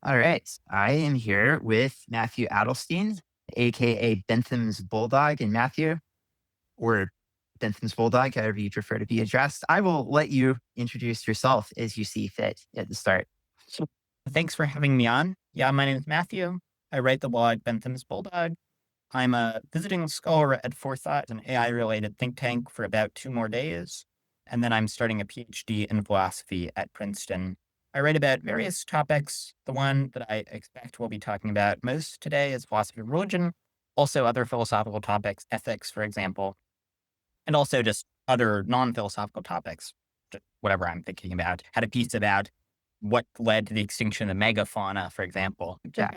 All right. I am here with Matthew Adelstein, aka Bentham's Bulldog. And Matthew, or Bentham's Bulldog, however you prefer to be addressed, I will let you introduce yourself as you see fit at the start. So thanks for having me on. Yeah, my name is Matthew. I write the blog Bentham's Bulldog. I'm a visiting scholar at Forethought, an AI-related think tank, for about 2 more days. And then I'm starting a PhD in philosophy at Princeton. I write about various topics. The one that I expect we'll be talking about most today is philosophy of religion, also other philosophical topics, ethics, for example, and also just other non-philosophical topics, just whatever I'm thinking about. Had a piece about what led to the extinction of megafauna, for example. Yeah.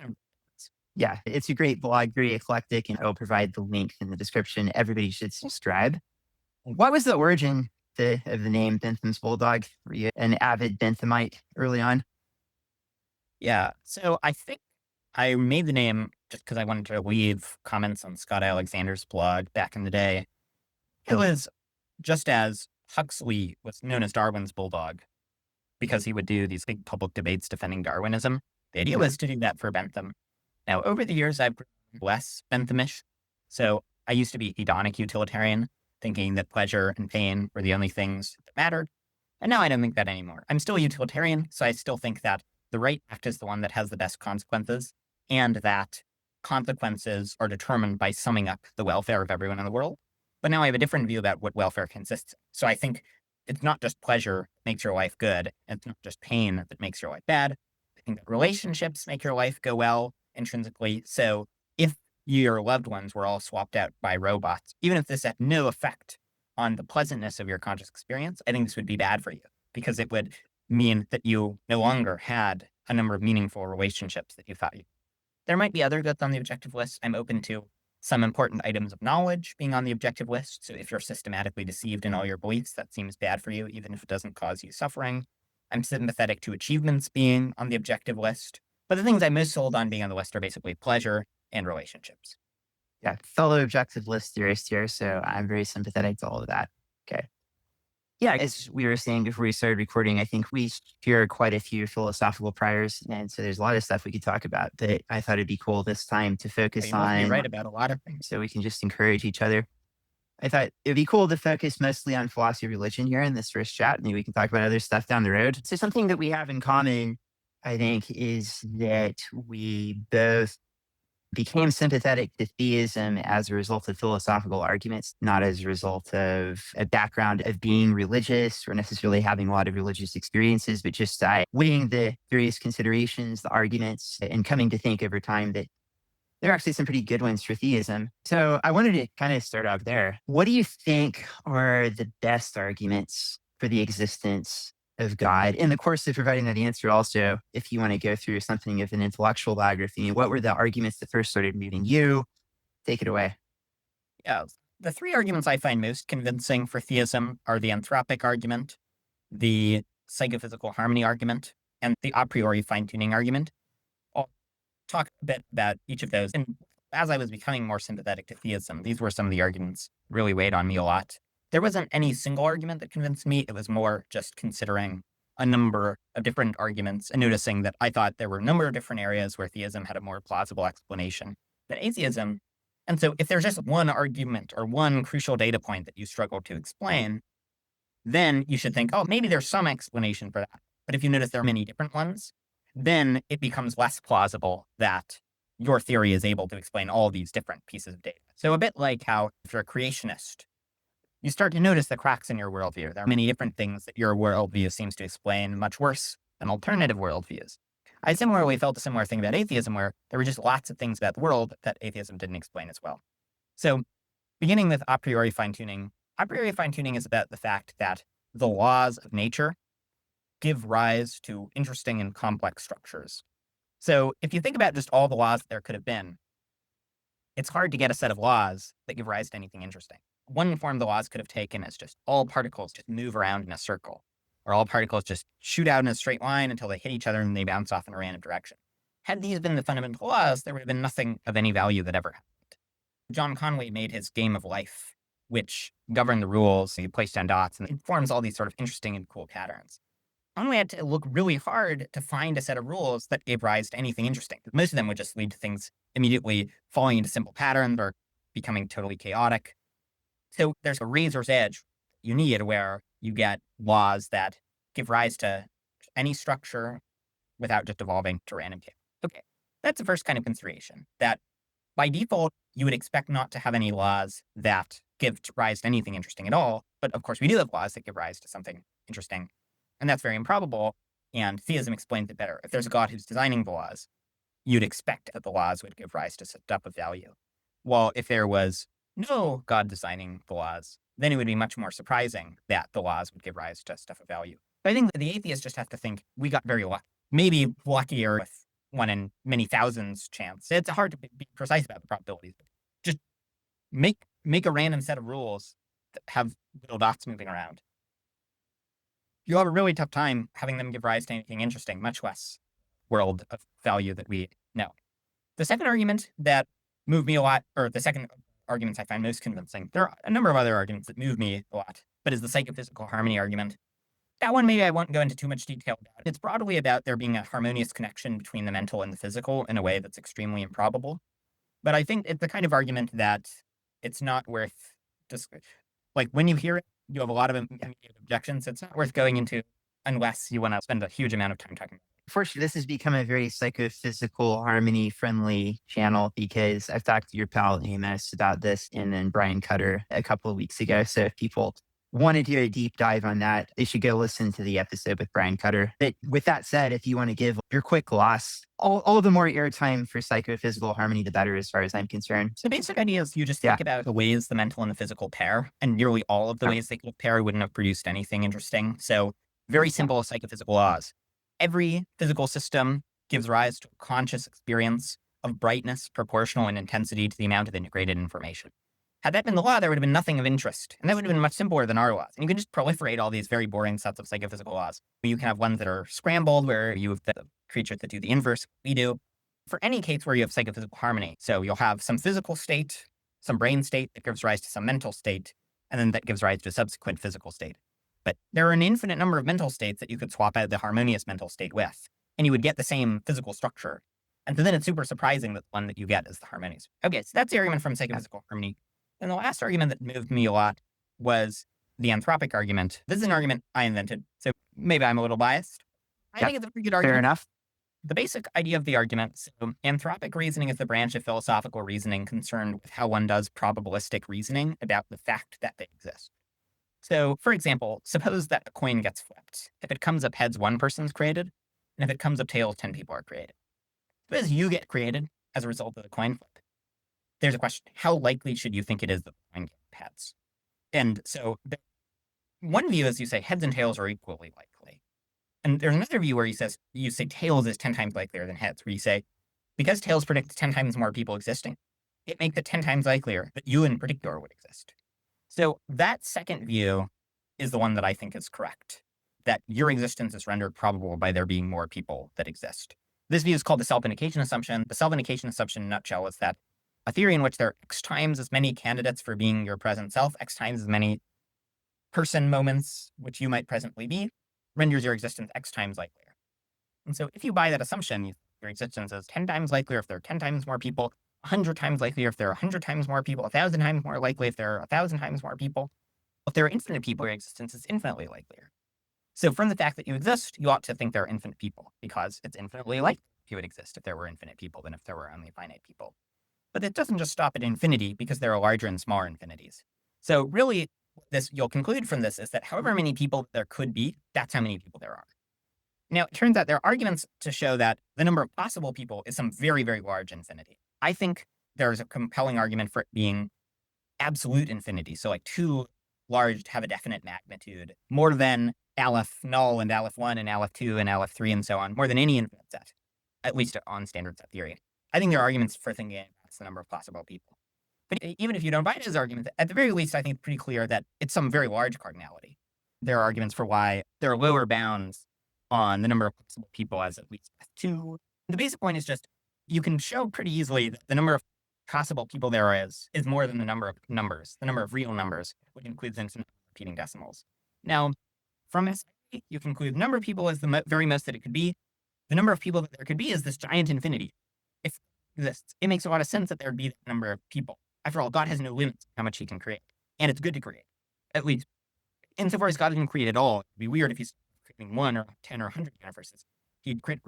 Yeah, it's a great blog, very eclectic, and I'll provide the link in the description. Everybody should subscribe. What was the origin of the name Bentham's Bulldog? Were you an avid Benthamite early on? Yeah. So I think I made the name just because I wanted to leave comments on Scott Alexander's blog back in the day. It was just as Huxley was known as Darwin's Bulldog because he would do these big public debates defending Darwinism. The idea was to do that for Bentham. Now, over the years, I've grown less Benthamish. So I used to be hedonic utilitarian, thinking that pleasure and pain were the only things that mattered. And now I don't think that anymore. I'm still a utilitarian, so I still think that the right act is the one that has the best consequences, and that consequences are determined by summing up the welfare of everyone in the world. But now I have a different view about what welfare consists of. So I think it's not just pleasure that makes your life good, and it's not just pain that makes your life bad. I think that relationships make your life go well intrinsically. So if your loved ones were all swapped out by robots, even if this had no effect on the pleasantness of your conscious experience, I think this would be bad for you because it would mean that you no longer had a number of meaningful relationships that you thought you. There might be other goods on the objective list. I'm open to some important items of knowledge being on the objective list. So if you're systematically deceived in all your beliefs, that seems bad for you, even if it doesn't cause you suffering. I'm sympathetic to achievements being on the objective list. But the things I'm most sold on being on the list are basically pleasure and relationships. Yeah, fellow objective list theorist here, so I'm very sympathetic to all of that. Okay. Yeah, as we were saying before we started recording, I think we share quite a few philosophical priors, and so there's a lot of stuff we could talk about. But I thought it'd be cool this time to focus You must be on, right about a lot of things. so we can just encourage each other. I thought it'd be cool to focus mostly on philosophy of religion here in this first chat. Maybe we can talk about other stuff down the road. So something that we have in common, I think, is that we both became sympathetic to theism as a result of philosophical arguments, not as a result of a background of being religious or necessarily having a lot of religious experiences, but just weighing the various considerations, the arguments, and coming to think over time that there are actually some pretty good ones for theism. So I wanted to kind of start off there. What do you think are the best arguments for the existence of God? In the course of providing that answer, also, if you want to go through something of an intellectual biography, what were the arguments that first started moving you? Take it away. Yeah. The three arguments I find most convincing for theism are the Anthropic Argument, the Psychophysical Harmony Argument, and the A Priori Fine-Tuning Argument. I'll talk a bit about each of those. And as I was becoming more sympathetic to theism, these were some of the arguments that really weighed on me a lot. There wasn't any single argument that convinced me. It was more just considering a number of different arguments and noticing that I thought there were a number of different areas where theism had a more plausible explanation than atheism. And so if there's just one argument or one crucial data point that you struggle to explain, then you should think, oh, maybe there's some explanation for that. But if you notice there are many different ones, then it becomes less plausible that your theory is able to explain all these different pieces of data. So a bit like how if you're a creationist, you start to notice the cracks in your worldview. There are many different things that your worldview seems to explain much worse than alternative worldviews. I similarly felt a similar thing about atheism, where there were just lots of things about the world that atheism didn't explain as well. So beginning with a priori fine-tuning is about the fact that the laws of nature give rise to interesting and complex structures. So if you think about just all the laws that there could have been, it's hard to get a set of laws that give rise to anything interesting. One form the laws could have taken is just all particles just move around in a circle, or all particles just shoot out in a straight line until they hit each other and they bounce off in a random direction. Had these been the fundamental laws, there would have been nothing of any value that ever happened. John Conway made his game of life, which governed the rules. He placed down dots and it forms all these sort of interesting and cool patterns. only had to look really hard to find a set of rules that gave rise to anything interesting. Most of them would just lead to things immediately falling into simple patterns or becoming totally chaotic. So there's a razor's edge you need where you get laws that give rise to any structure without just evolving to random chaos. Okay, that's the first kind of consideration, that by default, you would expect not to have any laws that give rise to anything interesting at all. But of course, we do have laws that give rise to something interesting. And that's very improbable. And theism explains it better. If there's a God who's designing the laws, you'd expect that the laws would give rise to stuff of value. Well, if there was no God designing the laws, then it would be much more surprising that the laws would give rise to stuff of value. But I think that the atheists just have to think, we got very lucky. Maybe luckier with one in many thousands chance. It's hard to be precise about the probabilities. Just make a random set of rules that have little dots moving around. You'll have a really tough time having them give rise to anything interesting, much less world of value that we know. The second argument that moved me a lot, or the second arguments I find most convincing, there are a number of other arguments that move me a lot, but is the psychophysical harmony argument. That one, maybe I won't go into too much detail about. It's broadly about there being a harmonious connection between the mental and the physical in a way that's extremely improbable. But I think it's the kind of argument that it's not worth just, like, when you hear it, you have a lot of immediate objections. It's not worth going into unless you want to spend a huge amount of time talking about it. Unfortunately, this has become a very psychophysical harmony friendly channel because I've talked to your pal Amos about this and then Brian Cutter a couple of weeks ago. So if people wanted to do a deep dive on that, they should go listen to the episode with Brian Cutter. But with that said, if you want to give your quick gloss, all the more airtime for psychophysical harmony, the better, as far as I'm concerned. So the basic idea is you just think about the ways the mental and the physical pair, and nearly all of the ways they could pair wouldn't have produced anything interesting. So very simple psychophysical laws. Every physical system gives rise to a conscious experience of brightness proportional in intensity to the amount of integrated information. Had that been the law, there would have been nothing of interest. And that would have been much simpler than our laws. And you can just proliferate all these very boring sets of psychophysical laws. You can have ones that are scrambled, where you have the creatures that do the inverse of what we do. For any case where you have psychophysical harmony, so you'll have some physical state, some brain state that gives rise to some mental state, and then that gives rise to a subsequent physical state. But there are an infinite number of mental states that you could swap out the harmonious mental state with, and you would get the same physical structure. And so then it's super surprising that the one that you get is the harmonious. Okay, so that's the argument from psychophysical harmony. And the last argument that moved me a lot was the anthropic argument. This is an argument I invented, so maybe I'm a little biased. I think it's a pretty good argument. Fair enough. The basic idea of the argument, so anthropic reasoning is the branch of philosophical reasoning concerned with how one does probabilistic reasoning about the fact that they exist. So, for example, suppose that a coin gets flipped. If it comes up heads, one person's created, and if it comes up tails, 10 people are created. Suppose you get created as a result of the coin flip. There's a question, how likely should you think it is that the coin gets heads? And so one view is you say heads and tails are equally likely. And there's another view where you say tails is 10 times likelier than heads, where you say, because tails predict 10 times more people existing, it makes it 10 times likelier that you in particular would exist. So that second view is the one that I think is correct, that your existence is rendered probable by there being more people that exist. This view is called the self-indication assumption. The self-indication assumption in a nutshell is that a theory in which there are X times as many candidates for being your present self, X times as many person moments which you might presently be, renders your existence X times likelier. And so if you buy that assumption, your existence is 10 times likelier if there are 10 times more people, 100 times likelier if there are 100 times more people, 1,000 times more likely if there are 1,000 times more people. If there are infinite people, your existence is infinitely likelier. So from the fact that you exist, you ought to think there are infinite people, because it's infinitely likely you would exist if there were infinite people than if there were only finite people. But it doesn't just stop at infinity, because there are larger and smaller infinities. So really, you'll conclude from this is that however many people there could be, that's how many people there are. Now, it turns out there are arguments to show that the number of possible people is some very, very large infinity. I think there's a compelling argument for it being absolute infinity. So like too large to have a definite magnitude, more than Aleph null and Aleph 1 and Aleph 2 and Aleph 3 and so on, more than any infinite set, at least on standard set theory. I think there are arguments for thinking that's the number of possible people. But even if you don't buy those arguments, at the very least, I think it's pretty clear that it's some very large cardinality. There are arguments for why there are lower bounds on the number of possible people as at least 2. The basic point is just, you can show pretty easily that the number of possible people there is more than the number of numbers, the number of real numbers, which includes infinite repeating decimals. Now, from a you conclude the number of people is the very most that it could be. The number of people that there could be is this giant infinity. If it exists, it makes a lot of sense that there would be that number of people. After all, God has no limits how much he can create. And it's good to create. At least, insofar as God didn't create at all, it'd be weird if he's creating 1 or 10 or 100 universes. He'd create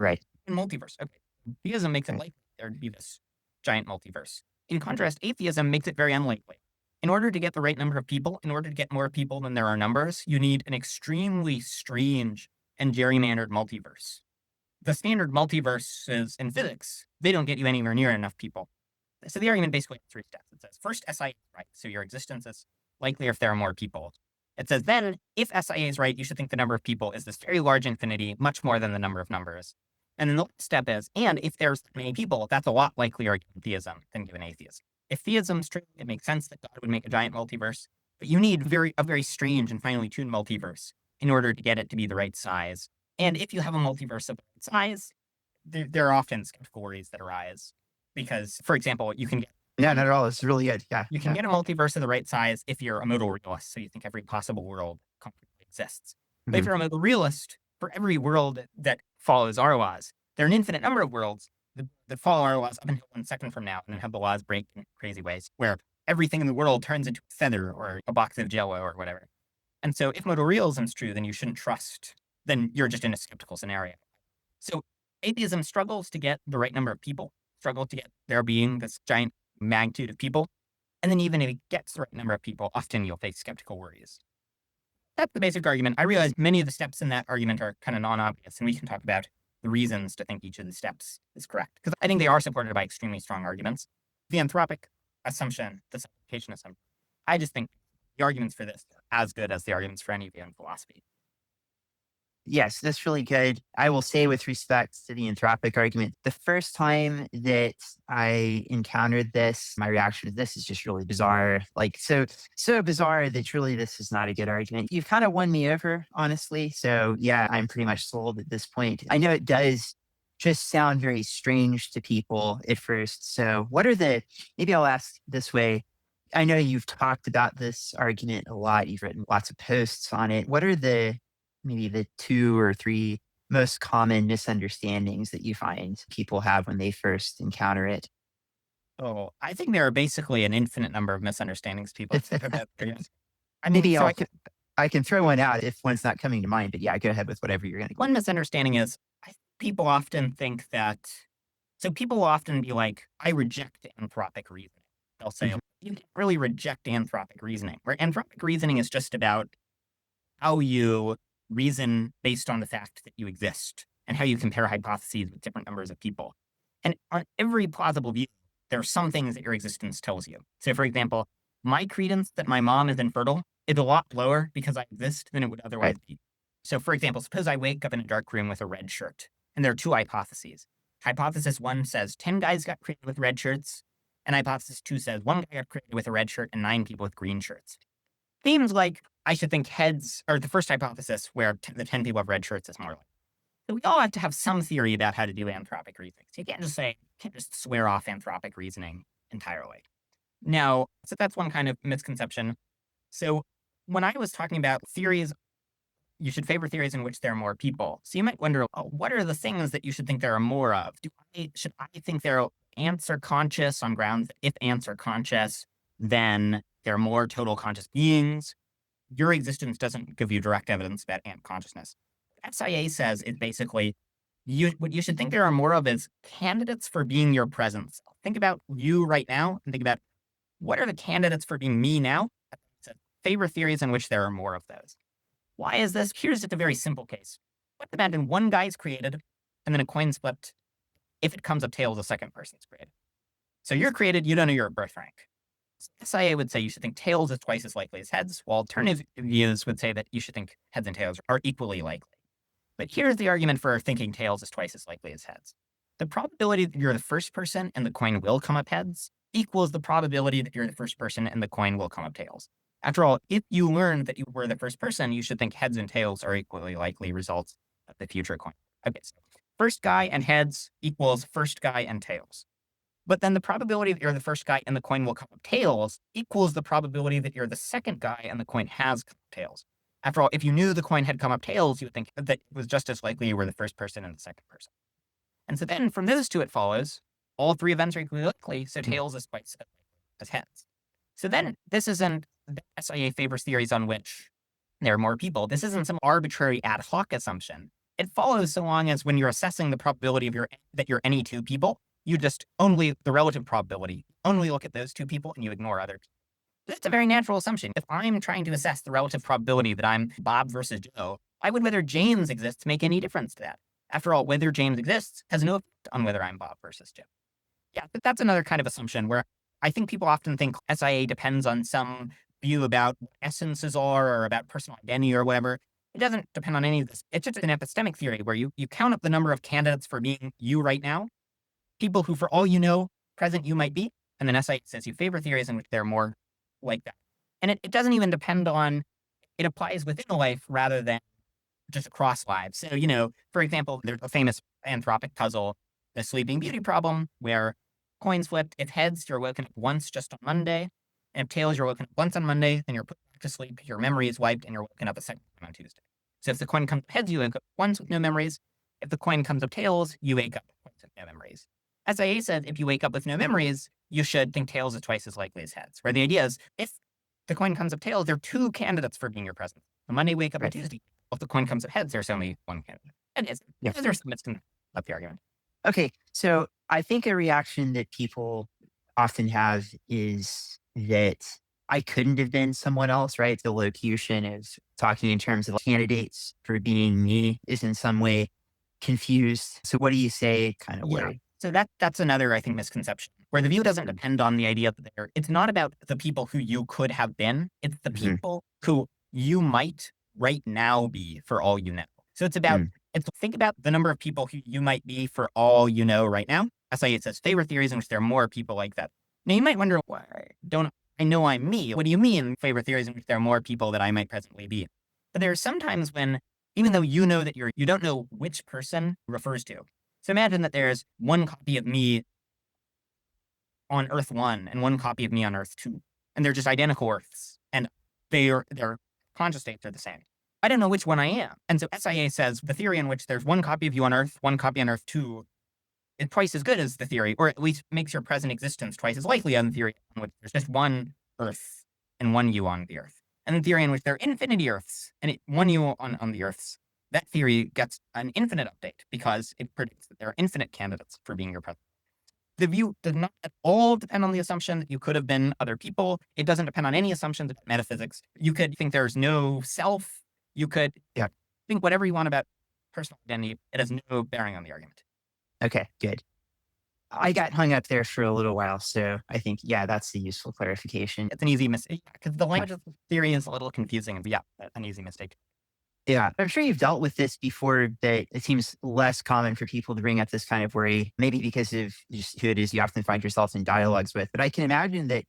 a multiverse. Okay. Theism makes it likely there'd be this giant multiverse. In contrast, atheism makes it very unlikely. In order to get the right number of people, in order to get more people than there are numbers, you need an extremely strange and gerrymandered multiverse. The standard multiverses in physics, they don't get you anywhere near enough people. So the argument basically has 3 steps. It says, first, SIA is right. So your existence is likely if there are more people. It says, then, if SIA is right, you should think the number of people is this very large infinity, much more than the number of numbers. And then the last step is, and if there's many people, that's a lot likelier given theism than given atheism. If theism's true, it makes sense that God would make a giant multiverse, but you need a very strange and finely tuned multiverse in order to get it to be the right size. And if you have a multiverse of the right size, there are often skeptical worries that arise. Because, for example, you can get... Yeah, not at all. It's really good. Yeah. You can get a multiverse of the right size if you're a modal realist, so you think every possible world concretely exists. But if you're a modal realist, for every world that follows our laws, there are an infinite number of worlds that follow our laws up until 1 second from now, and then have the laws break in crazy ways, where everything in the world turns into a feather or a box of jello or whatever. And so if modal realism is true, then you shouldn't trust, then you're just in a skeptical scenario. So atheism struggles to get the right number of people, struggles to get there being this giant magnitude of people. And then even if it gets the right number of people, often you'll face skeptical worries. That's the basic argument. I realize many of the steps in that argument are kind of non-obvious, and we can talk about the reasons to think each of the steps is correct, because I think they are supported by extremely strong arguments. The anthropic assumption, the simplification assumption, I just think the arguments for this are as good as the arguments for any view in philosophy. Yes, that's really good. I will say with respect to the anthropic argument, the first time that I encountered this, my reaction to this is just really bizarre. Like so bizarre that truly this is not a good argument. You've kind of won me over, honestly. So yeah, I'm pretty much sold at this point. I know it does just sound very strange to people at first. So maybe I'll ask this way. I know you've talked about this argument a lot. You've written lots of posts on it. What are maybe the 2 or 3 most common misunderstandings that you find people have when they first encounter it? Oh, I think there are basically an infinite number of misunderstandings people have about theories. Maybe I can throw one out if one's not coming to mind, but yeah, go ahead with whatever you're going to go. One misunderstanding is people often think that, so people will often be like, I reject anthropic reasoning. They'll say, you can't really reject anthropic reasoning, where anthropic reasoning is just about how you reason based on the fact that you exist and how you compare hypotheses with different numbers of people. And on every plausible view, there are some things that your existence tells you. So, for example, my credence that my mom is infertile is a lot lower because I exist than it would otherwise be. So, for example, suppose I wake up in a dark room with a red shirt, and there are 2 hypotheses. Hypothesis 1 says 10 guys got created with red shirts, and hypothesis 2 says 1 guy got created with a red shirt and 9 people with green shirts. Seems like I should think heads, or the first hypothesis where the 10 people have red shirts is more likely. So we all have to have some theory about how to do anthropic reasoning. So you can't just swear off anthropic reasoning entirely. Now, so that's one kind of misconception. So when I was talking about theories, you should favor theories in which there are more people. So you might wonder, what are the things that you should think there are more of? Should I think there are ants are conscious on grounds that if ants are conscious, then there are more total conscious beings? Your existence doesn't give you direct evidence about ant consciousness. What SIA says is basically, what you should think there are more of is candidates for being your present self. Think about you right now and think about what are the candidates for being me now? Favor theories in which there are more of those. Why is this? Here's just a very simple case. Let's imagine 1 guy is created and then a coin's flipped. If it comes up tails, a second person's created. So you're created, you don't know your birth rank. SIA would say you should think tails is twice as likely as heads, while alternative views would say that you should think heads and tails are equally likely. But here's the argument for thinking tails is twice as likely as heads. The probability that you're the first person and the coin will come up heads equals the probability that you're the first person and the coin will come up tails. After all, if you learned that you were the first person, you should think heads and tails are equally likely results of the future coin. Okay, so first guy and heads equals first guy and tails. But then the probability that you're the first guy and the coin will come up tails equals the probability that you're the second guy and the coin has come up tails. After all, if you knew the coin had come up tails, you would think that it was just as likely you were the first person and the second person. And so then from those two, it follows all three events are equally likely, so tails is twice as heads. So then this isn't the SIA favors theories on which there are more people. This isn't some arbitrary ad hoc assumption. It follows so long as when you're assessing the probability of that you're any two people, you just only the relative probability, only look at those two people and you ignore others. That's a very natural assumption. If I'm trying to assess the relative probability that I'm Bob versus Joe, why would whether James exists make any difference to that? After all, whether James exists has no effect on whether I'm Bob versus Joe. Yeah, but that's another kind of assumption where I think people often think SIA depends on some view about what essences are or about personal identity or whatever. It doesn't depend on any of this. It's just an epistemic theory where you count up the number of candidates for being you right now, people who, for all you know, present you might be, and then SIA says you favor theories in which they're more like that. And it doesn't even depend on, it applies within a life rather than just across lives. So, for example, there's a famous anthropic puzzle, the Sleeping Beauty problem, where coins flipped. If heads, you're woken up once just on Monday. And if tails, you're woken up once on Monday, then you're put back to sleep, your memory is wiped, and you're woken up a second time on Tuesday. So if the coin comes up heads, you wake up once with no memories. If the coin comes up tails, you wake up once with no memories. SIA said if you wake up with no memories, you should think tails is twice as likely as heads. Where the idea is, if the coin comes up tails, there are two candidates for being your present. On Monday, wake up on Tuesday. If the coin comes up heads, there's only one candidate. And there's some misconception of the argument. Okay, so I think a reaction that people often have is that I couldn't have been someone else, right? The locution is talking in terms of candidates for being me is in some way confused. So what do you say kind of way? So that's another, I think, misconception, where the view doesn't depend on the idea that it's not about the people who you could have been. It's the people who you might right now be for all you know. So it's about, think about the number of people who you might be for all you know right now. SIA says favor theories in which there are more people like that. Now you might wonder, why don't I know I'm me? What do you mean favor theories in which there are more people that I might presently be? But there are some times when, even though you know that you don't know which person refers to. So imagine that there's one copy of me on Earth 1 and one copy of me on Earth 2. And they're just identical Earths. And their conscious states are the same. I don't know which one I am. And so SIA says the theory in which there's one copy of you on Earth, one copy on Earth 2, is twice as good as the theory, or at least makes your present existence twice as likely on the theory in which there's just one Earth and one you on the Earth. And the theory in which there are infinity Earths and one you on the Earths, that theory gets an infinite update because it predicts that there are infinite candidates for being your present. The view does not at all depend on the assumption that you could have been other people. It doesn't depend on any assumptions about metaphysics. You could think there's no self. You could think whatever you want about personal identity. It has no bearing on the argument. Okay, good. I got hung up there for a little while, so I think, that's the useful clarification. It's an easy mistake because the language of the theory is a little confusing. But an easy mistake. Yeah, I'm sure you've dealt with this before, but it seems less common for people to bring up this kind of worry, maybe because of just who it is you often find yourself in dialogues with. But I can imagine that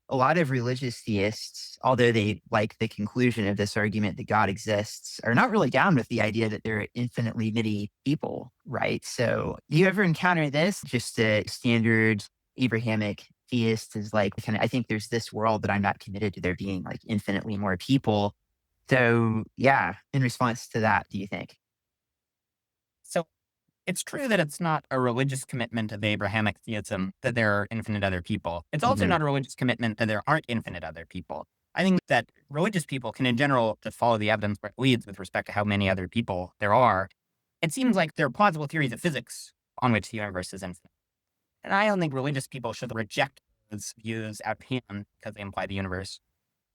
a lot of religious theists, although they like the conclusion of this argument that God exists, are not really down with the idea that there are infinitely many people, right? So do you ever encounter this? Just a standard Abrahamic theist is like, I think there's this world that I'm not committed to there being like infinitely more people. So, in response to that, do you think? So it's true that it's not a religious commitment of Abrahamic theism that there are infinite other people. It's also not a religious commitment that there aren't infinite other people. I think that religious people can, in general, just follow the evidence where it leads with respect to how many other people there are. It seems like there are plausible theories of physics on which the universe is infinite. And I don't think religious people should reject those views out of hand because they imply the universe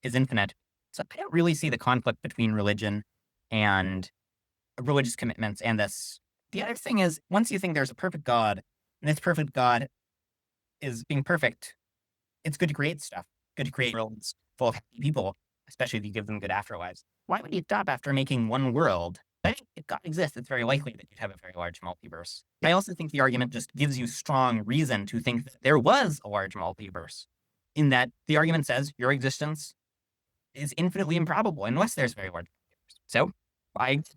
is infinite. So I don't really see the conflict between religion and religious commitments and this. The other thing is, once you think there's a perfect God, and this perfect God is being perfect, it's good to create stuff, good to create worlds full of happy people, especially if you give them good afterlives. Why would you stop after making one world? I think if God exists, it's very likely that you'd have a very large multiverse. I also think the argument just gives you strong reason to think that there was a large multiverse, in that the argument says your existence is infinitely improbable unless there's very large multiverse.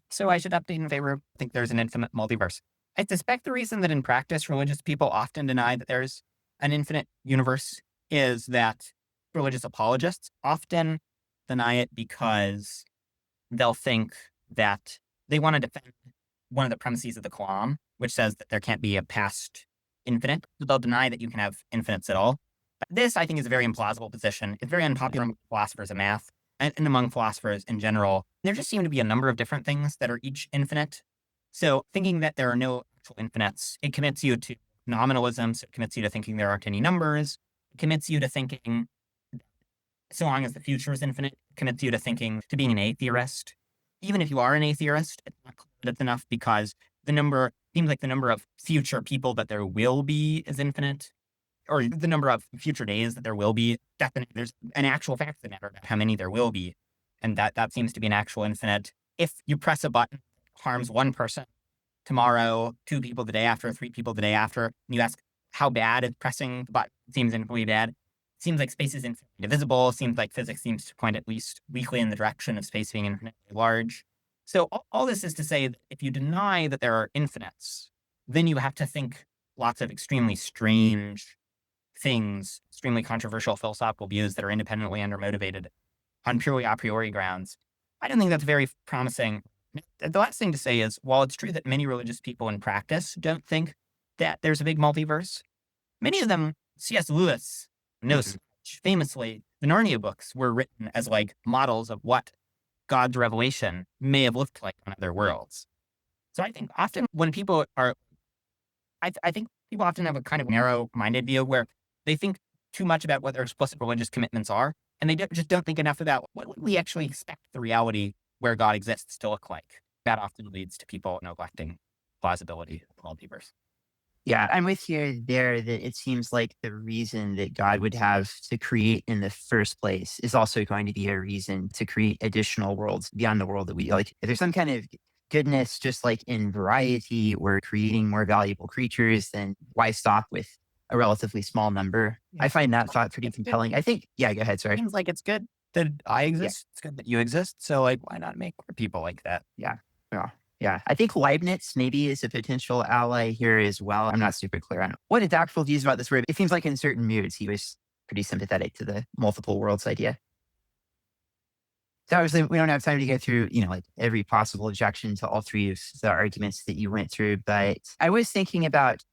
So I should update in favor of think there's an infinite multiverse. I suspect the reason that in practice religious people often deny that there's an infinite universe is that religious apologists often deny it because they'll think that they want to defend one of the premises of the Kalam, which says that there can't be a past infinite. So they'll deny that you can have infinites at all. This, I think, is a very implausible position. It's very unpopular among philosophers of math and among philosophers in general. There just seem to be a number of different things that are each infinite. So thinking that there are no actual infinites, it commits you to nominalism. So it commits you to thinking there aren't any numbers. It commits you to thinking, so long as the future is infinite, it commits you to thinking, to being an atheist. Even if you are an atheist, it's not clear that it's enough because seems like the number of future people that there will be is infinite, or the number of future days that there will be. Definitely, there's an actual fact of the matter about how many there will be, and that seems to be an actual infinite. If you press a button that harms one person tomorrow, 2 people the day after, 3 people the day after, and you ask how bad is pressing the button, it seems infinitely bad. It seems like space is infinitely divisible. It seems like physics seems to point at least weakly in the direction of space being infinitely large. So all this is to say that if you deny that there are infinites, then you have to think lots of extremely strange things, extremely controversial philosophical views that are independently undermotivated on purely a priori grounds. I don't think that's very promising. The last thing to say is, while it's true that many religious people in practice don't think that there's a big multiverse, many of them, C.S. Lewis knows famously, the Narnia books were written as like models of what God's revelation may have looked like on other worlds. So I think often when people are, I think people often have a kind of narrow-minded view where they think too much about what their explicit religious commitments are, and they just don't think enough about what would we actually expect the reality where God exists to look like. That often leads to people neglecting plausibility of the multiverse. Yeah, I'm with you there that it seems like the reason that God would have to create in the first place is also going to be a reason to create additional worlds beyond the world that we like. If there's some kind of goodness, just like in variety or creating more valuable creatures, then why stop with a relatively small number? I find that thought pretty compelling. I think, yeah, go ahead. Sorry. Seems like it's good that I exist. It's good that you exist. So like, why not make more people like that? Yeah. Yeah, I think Leibniz maybe is a potential ally here as well. I'm not super clear on what his actual views about this were. It seems like in certain moods, he was pretty sympathetic to the multiple worlds idea. So obviously, we don't have time to go through, like every possible objection to all 3 of the arguments that you went through. But I was thinking about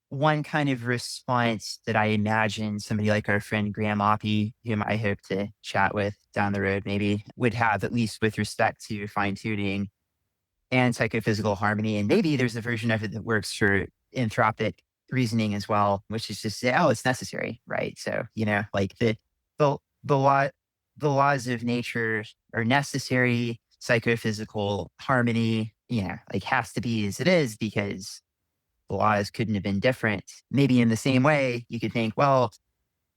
one kind of response that I imagine somebody like our friend Graham Oppie, whom I hope to chat with down the road, maybe would have, at least with respect to fine-tuning and psychophysical harmony. And maybe there's a version of it that works for anthropic reasoning as well, which is just say, oh, it's necessary, right? So, like the laws of nature are necessary. Psychophysical harmony, like has to be as it is because the laws couldn't have been different. Maybe in the same way, you could think, well,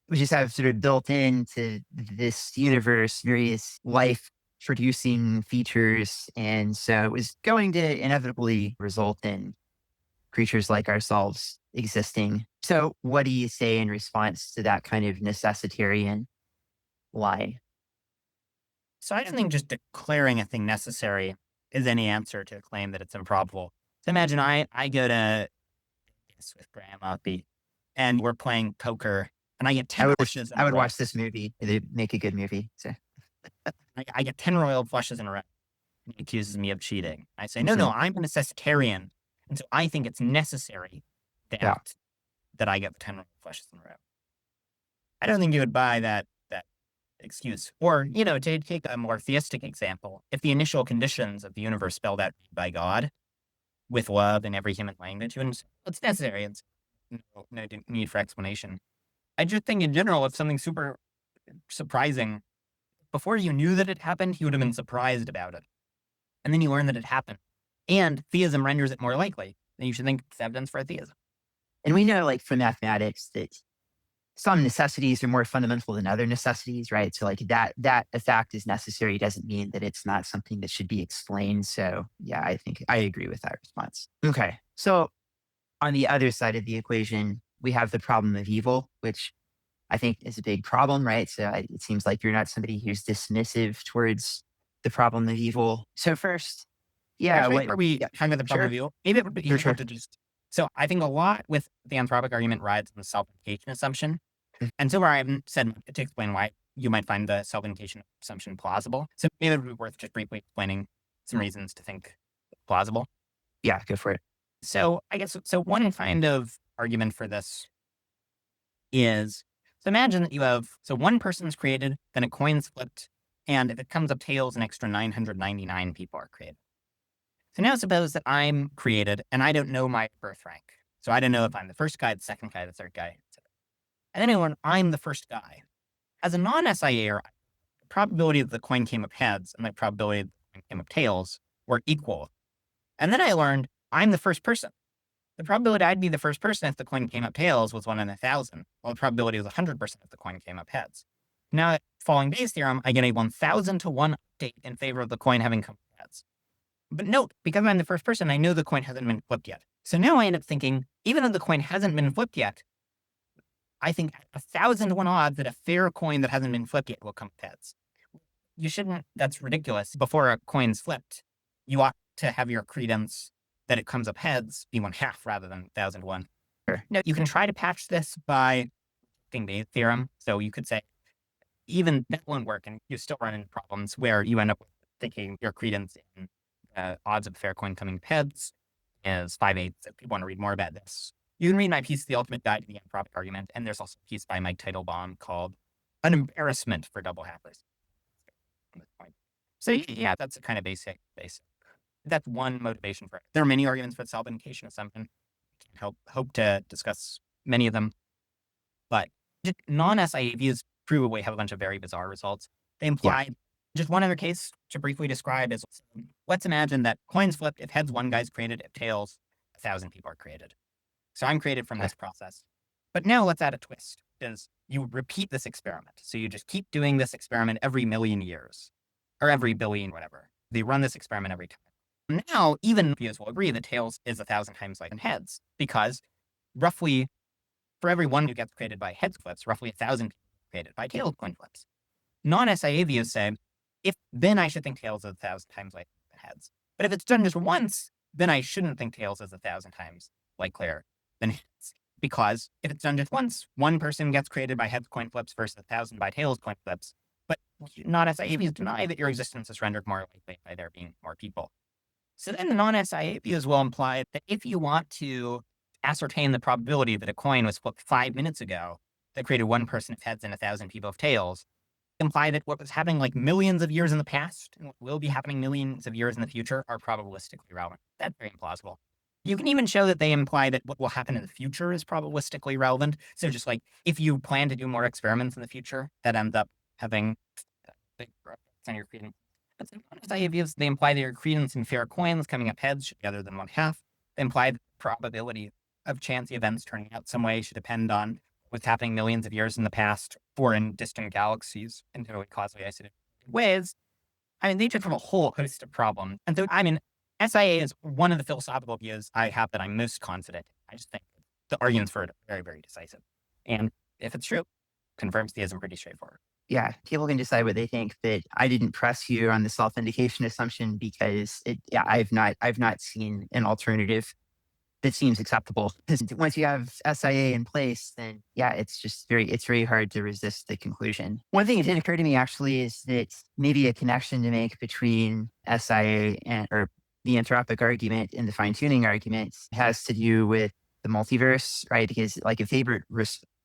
we just have sort of built into this universe various life producing features. And so it was going to inevitably result in creatures like ourselves existing. So what do you say in response to that kind of necessitarian lie? So I don't think just declaring a thing necessary is any answer to a claim that it's improbable. So imagine I go to with Graham Oppie and we're playing poker and I get 10 flushes. I would watch this movie. It'd make a good movie. So I get 10 royal flushes in a row. And he accuses me of cheating. I say, no, I'm a necessitarian. And so I think it's necessary that I get the 10 royal flushes in a row. I don't think you would buy that excuse. Or, to take a more theistic example, if the initial conditions of the universe spelled out by God with love in every human language, you wouldn't say, it's necessary. It's no need for explanation. I just think in general, if something super surprising, before you knew that it happened, you would have been surprised about it. And then you learn that it happened. And theism renders it more likely. Then you should think it's evidence for theism. And we know, like, from mathematics that some necessities are more fundamental than other necessities, right? So, like, that a fact is necessary doesn't mean that it's not something that should be explained. So, yeah, I think I agree with that response. Okay. So, on the other side of the equation, we have the problem of evil, which I think is a big problem, right? So it seems like you're not somebody who's dismissive towards the problem of evil. So first, are we talking about the problem of evil? Maybe it would be useful to just. So I think a lot with the anthropic argument rides on the self-implication assumption. And so far I haven't said much to explain why you might find the self-indication assumption plausible. So maybe it would be worth just briefly explaining some reasons to think it's plausible. Yeah, go for it. So I guess, so one kind of argument for this is, so imagine that you have, so one person's created, then a coin's flipped, and if it comes up tails, an extra 999 people are created. So now suppose that I'm created and I don't know my birth rank. So I don't know if I'm the first guy, the second guy, the third guy, etc. And then when I'm the first guy, as a non-SIAer, the probability that the coin came up heads and the probability that the coin came up tails were equal. And then I learned I'm the first person. The probability I'd be the first person if the coin came up tails was 1 in 1,000, while the probability was 100% if the coin came up heads. Now, following Bayes' theorem, I get a 1,000 to 1 update in favor of the coin having come up heads. But note, because I'm the first person, I know the coin hasn't been flipped yet. So now I end up thinking, even though the coin hasn't been flipped yet, I think 1,000 to 1 odds that a fair coin that hasn't been flipped yet will come up heads. You shouldn't, that's ridiculous. Before a coin's flipped, you ought to have your credence that it comes up heads be 1/2 rather than 1,000 to 1. Sure. Now, you can try to patch this by rejecting Bayes' theorem. So you could say, even that won't work, and you still run into problems where you end up thinking your credence in odds of a fair coin coming up heads is 5/8. If you want to read more about this, you can read my piece, The Ultimate Guide to the Anthropic Argument, and there's also a piece by Mike Teitelbaum called An Embarrassment for Double Hackers. So yeah, that's a kind of basic. That's one motivation for it. There are many arguments for the self-indication assumption. Hope to discuss many of them. But non-SIA views prove we have a bunch of very bizarre results. They imply, just one other case to briefly describe is, let's imagine that coins flipped, if heads, 1 guy's created, if tails, 1,000 people are created. So I'm created from this process. But now let's add a twist, is you repeat this experiment. So you just keep doing this experiment every million years, or every billion, whatever. They run this experiment every time. Now, even viewers will agree that tails is 1,000 times like heads, because roughly for every one who gets created by heads flips, roughly 1,000 people are created by tails coin flips. Non-SIA views say, then I should think tails is 1,000 times like heads. But if it's done just once, then I shouldn't think tails is 1,000 times likelier than heads. Because if it's done just once, one person gets created by heads coin flips versus 1,000 by tails coin flips. But non-SIA views deny that your existence is rendered more likely by there being more people. So then the non-SIA views will imply that if you want to ascertain the probability that a coin was flipped 5 minutes ago that created 1 person of heads and 1,000 people of tails, imply that what was happening like millions of years in the past and what will be happening millions of years in the future are probabilistically relevant. That's very implausible. You can even show that they imply that what will happen in the future is probabilistically relevant. So just like if you plan to do more experiments in the future that end up having big effects on your credence. But SIA views, they imply that your credence in fair coins coming up heads should be other than 1/2. They imply that the probability of chancy events turning out some way should depend on what's happening millions of years in the past or in distant galaxies in totally causally isolated ways. I mean, they took from a whole host of problems. And so, I mean, SIA is one of the philosophical views I have that I'm most confident in. I just think the arguments for it are very, very decisive. And if it's true, confirms theism pretty straightforward. Yeah, people can decide what they think, but I didn't press you on the self-indication assumption because I've not seen an alternative that seems acceptable. Because once you have SIA in place, then it's very hard to resist the conclusion. One thing that did occur to me actually is that maybe a connection to make between SIA or the anthropic argument and the fine-tuning argument has to do with the multiverse, right? Because like a favorite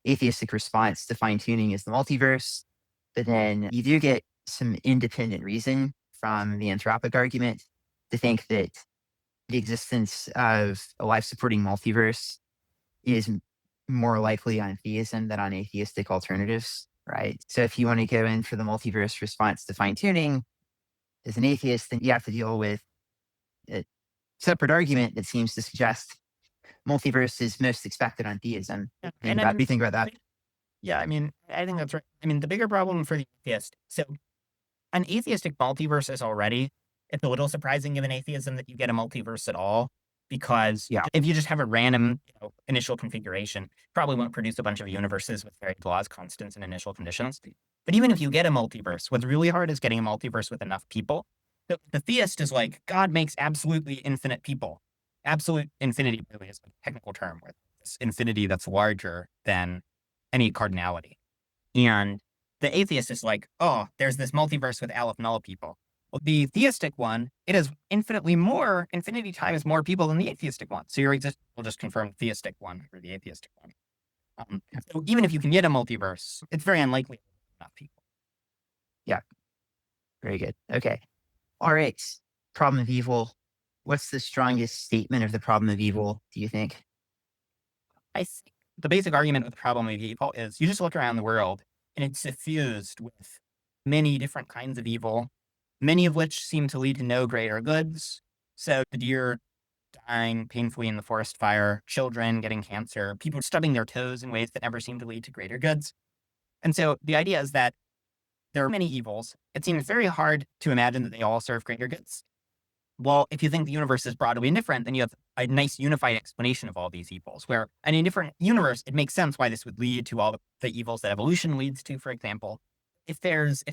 atheistic response to fine-tuning is the multiverse, but then you do get some independent reason from the anthropic argument to think that the existence of a life-supporting multiverse is more likely on theism than on atheistic alternatives, right? So if you want to go in for the multiverse response to fine-tuning as an atheist, then you have to deal with a separate argument that seems to suggest multiverse is most expected on theism. Yeah. What do you think about that? Yeah, I mean, I think that's right. I mean, the bigger problem for the atheist, so an atheistic multiverse is already, it's a little surprising given atheism that you get a multiverse at all, because if you just have a random initial configuration, probably won't produce a bunch of universes with varied laws, constants, and initial conditions. But even if you get a multiverse, what's really hard is getting a multiverse with enough people. The theist is like, God makes absolutely infinite people. Absolute infinity really is a technical term, where it's infinity that's larger than any cardinality. And The atheist is like, oh, there's this multiverse with Aleph Null people. Well, the theistic one, it is infinity times more people than the atheistic one. So we'll just confirm the theistic one or the atheistic one. So even if you can get a multiverse, it's very unlikely enough people. Yeah. Very good. Okay. All right. Problem of evil. What's the strongest statement of the problem of evil, do you think? I think the basic argument with the problem of evil is you just look around the world and it's suffused with many different kinds of evil, many of which seem to lead to no greater goods. So the deer dying painfully in the forest fire, children getting cancer, people stubbing their toes in ways that never seem to lead to greater goods. And so the idea is that there are many evils. It seems very hard to imagine that they all serve greater goods. Well, if you think the universe is broadly indifferent, then you have a nice unified explanation of all these evils, where in a different universe, it makes sense why this would lead to all the evils that evolution leads to, for example. If there's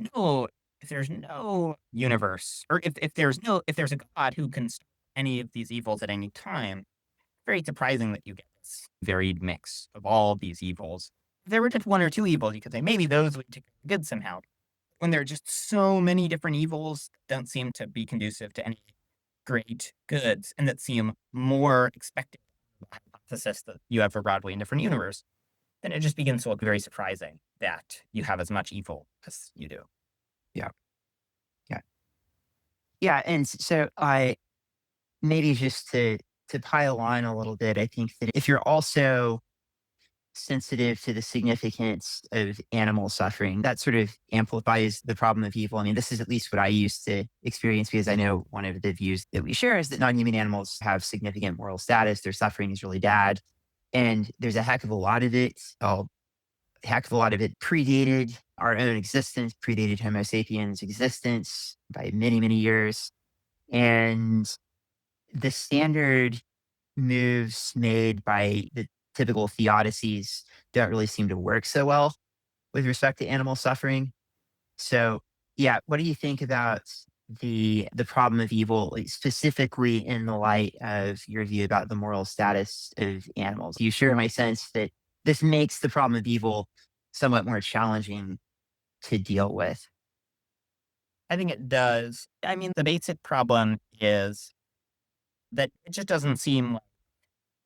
no universe, or if there's a God who can stop any of these evils at any time, very surprising that you get this varied mix of all of these evils. If there were just one or two evils, you could say maybe those lead to good somehow. When there are just so many different evils that don't seem to be conducive to any great goods and that seem more expected by the hypothesis that you have a broadly indifferent universe, then it just begins to look very surprising that you have as much evil as you do. Yeah. Yeah. Yeah. And so I maybe just to pile on a little bit, I think that if you're also sensitive to the significance of animal suffering, that sort of amplifies the problem of evil. I mean, this is at least what I used to experience, because I know one of the views that we share is that non-human animals have significant moral status. Their suffering is really bad. And there's a heck of a lot of it. A heck of a lot of it predated our own existence, predated Homo sapiens' existence by many, many years. And the standard moves made by the typical theodicies don't really seem to work so well with respect to animal suffering. So, yeah, what do you think about the problem of evil, like, specifically in the light of your view about the moral status of animals? Do you share my sense that this makes the problem of evil somewhat more challenging to deal with? I think it does. I mean, the basic problem is that it just doesn't seem like,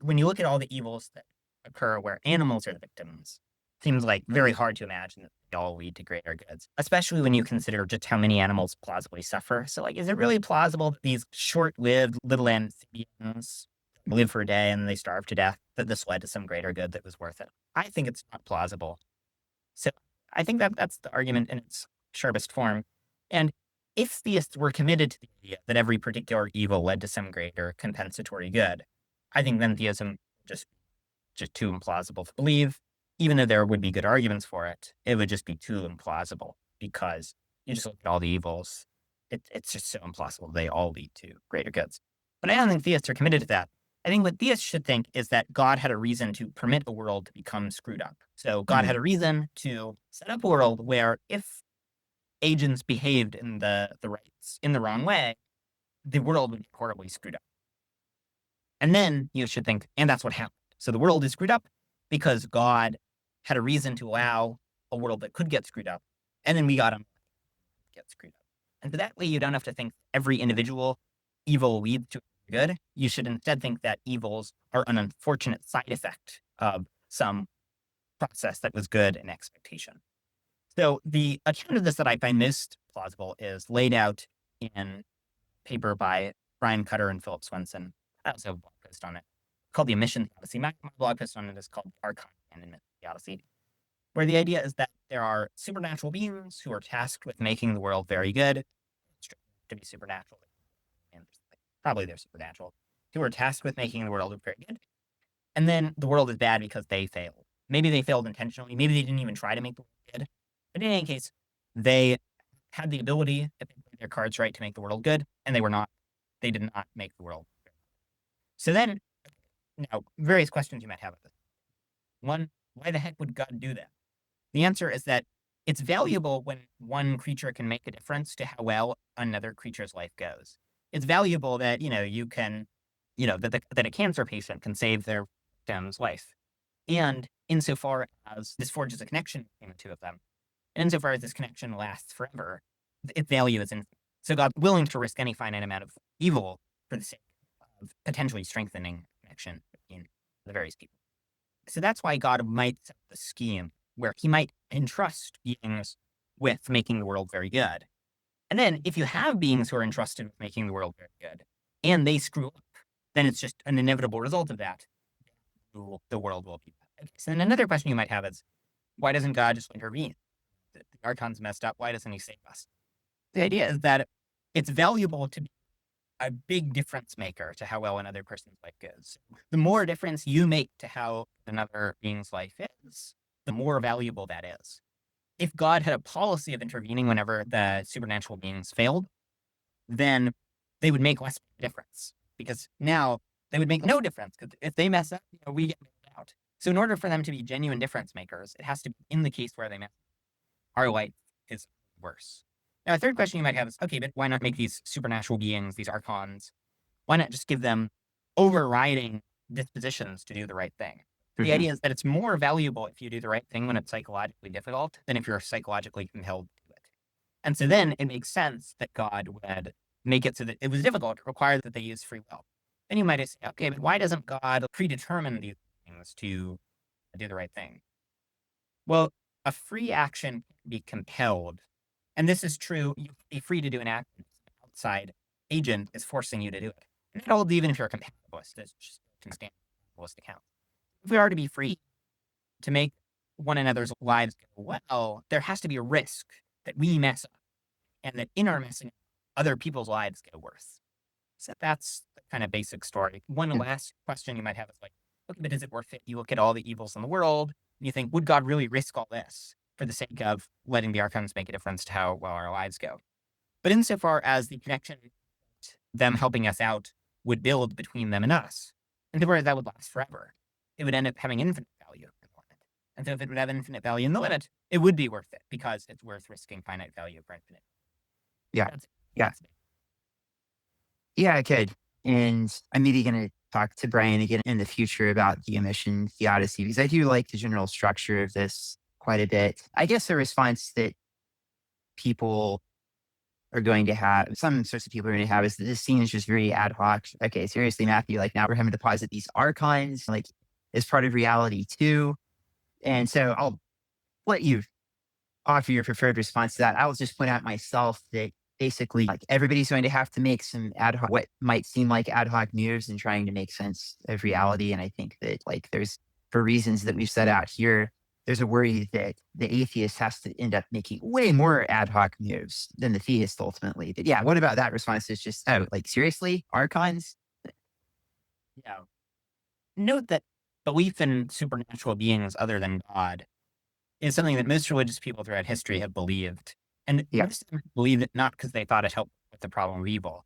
when you look at all the evils that occur where animals are the victims, it seems like very hard to imagine that they all lead to greater goods, especially when you consider just how many animals plausibly suffer. So, like, is it really plausible that these short-lived little amphibians live for a day and they starve to death, that this led to some greater good that was worth it? I think it's not plausible. So I think that that's the argument in its sharpest form. And if theists were committed to the idea that every particular evil led to some greater compensatory good, I think then theism just too implausible to believe. Even though there would be good arguments for it, it would just be too implausible, because you just look at all the evils. It's just so implausible they all lead to greater goods. But I don't think theists are committed to that. I think what theists should think is that God had a reason to permit a world to become screwed up. So God had a reason to set up a world where if agents behaved in the wrong way, the world would be horribly screwed up. And then you should think, and that's what happened. So the world is screwed up because God had a reason to allow a world that could get screwed up. And then we got them get screwed up. And so that way you don't have to think every individual evil leads to good. You should instead think that evils are an unfortunate side effect of some process that was good in expectation. So the account of this that I find most plausible is laid out in a paper by Brian Cutter and Philip Swenson. I also have a blog post on it called the Omission Theodicy. My blog post on it is called Archon and Theodicy, where the idea is that there are supernatural beings who are tasked with making the world very good. It's to be supernatural. And probably they're supernatural, who are tasked with making the world very good. And then the world is bad because they failed. Maybe they failed intentionally. Maybe they didn't even try to make the world good. But in any case, they had the ability, if they played their cards right, to make the world good, and they did not make the world good. So then, now, various questions you might have about this. One, why the heck would God do that? The answer is that it's valuable when one creature can make a difference to how well another creature's life goes. It's valuable that, that a cancer patient can save their victim's life. And insofar as this forges a connection between the two of them, and insofar as this connection lasts forever, its value is infinite. So God's willing to risk any finite amount of evil for the sake of potentially strengthening connection between the various people. So that's why God might set the scheme where he might entrust beings with making the world very good. And then if you have beings who are entrusted with making the world very good and they screw up, then it's just an inevitable result of that. The world will be bad. So then another question you might have is, why doesn't God just intervene? The Archon's messed up. Why doesn't he save us? The idea is that it's valuable to be a big difference maker to how well another person's life goes. The more difference you make to how another being's life is, the more valuable that is. If God had a policy of intervening whenever the supernatural beings failed, then they would make less difference, because now they would make no difference, because if they mess up, we get bailed out. So in order for them to be genuine difference makers, it has to be in the case where they mess up. Our life is worse. Now, a third question you might have is, okay, but why not make these supernatural beings, these archons, why not just give them overriding dispositions to do the right thing? The idea is that it's more valuable if you do the right thing when it's psychologically difficult than if you're psychologically compelled to do it. And so then it makes sense that God would make it so that it was difficult, require that they use free will. Then you might say, okay, but why doesn't God predetermine these things to do the right thing? Well, a free action can be compelled. And this is true. You can be free to do an act. An outside agent is forcing you to do it. And that holds even if you're a compatibilist. It's just can stand compatibilist account. If we are to be free to make one another's lives go well, there has to be a risk that we mess up and that in our messing up, other people's lives get worse. So that's the kind of basic story. One last question you might have is like, okay, but is it worth it? You look at all the evils in the world and you think, would God really risk all this for the sake of letting the archons make a difference to how well our lives go? But insofar as the connection, them helping us out, would build between them and us, and that would last forever, it would end up having infinite value in the limit. And so if it would have infinite value in the limit, it would be worth it because it's worth risking finite value for infinite. Yeah. Yeah, good. And I'm maybe going to talk to Brian again in the future about the Omission Theodicy, because I do like the general structure of this quite a bit. I guess the response that people are going to have, some sorts of people are going to have, is that this scene is just very ad hoc. Okay, seriously, Matthew, like now we're having to posit these archons, like as part of reality too. And so I'll let you offer your preferred response to that. I'll just point out myself that basically like everybody's going to have to make some ad hoc, what might seem like ad hoc moves in trying to make sense of reality. And I think that like there's, for reasons that we've set out here, there's a worry that the atheist has to end up making way more ad hoc moves than the theist ultimately. But yeah, what about that response? Is just, oh, like seriously, archons? Yeah. Note that belief in supernatural beings other than God is something that most religious people throughout history have believed. And most of them believed it not because they thought it helped with the problem of evil.